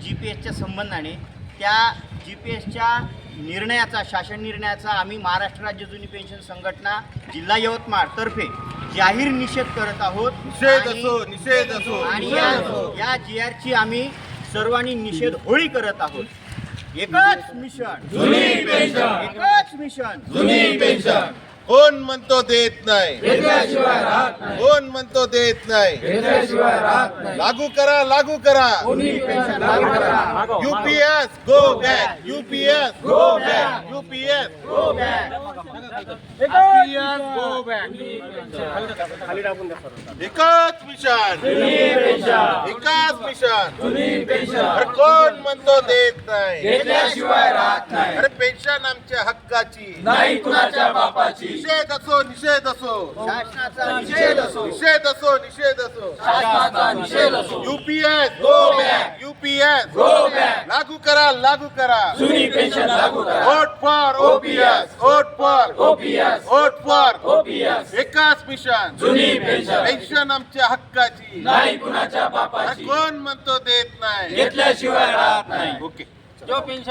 GPS संबंधाने त्या GPS निर्णयाचा, शासन निर्णयाचा आम्ही महाराष्ट्र राज्य जुनी पेन्शन संघटना जिल्हा यवतमाळ तर्फे जाहीर निषेध करत आहोत। निषेध असो आणि या GRची आम्ही सर्वांनी निषेध होळी करत आहोत। एकच मिशन जुनी पेन्शन, एकच मिशन जुनी पेन्शन। कोण म्हणतो देत नाही, कोण म्हणतो देत नाही, लागू करा, लागू करा। UPS go back, UPS go back, UPS go back, UPS go back. एकच मिशन, एकच मिशन। अरे कोण म्हणतो देत नाही, अरे पेन्शन आमच्या हक्काची नाही कुणाच्या बापाची। निषेध असो, निषेध असो, शासनाचा निषेध असो, निषेध असो, निषेध असो, शासनाचा निषेध असो। UPS go back, UPS go back. लागू करा, लागू करा। जुनी पेन्शन लागू करा। Vote for OPS, vote for OPS, vote for OPS। एकच मिशन जुनी पेन्शन, पेन्शन आमच्या हक्काची नाही कुणाच्या अरे बापाची। कोण म्हणतो देत नाही, घेतल्याशिवाय राहत नाही। ओके। जो पेन्शन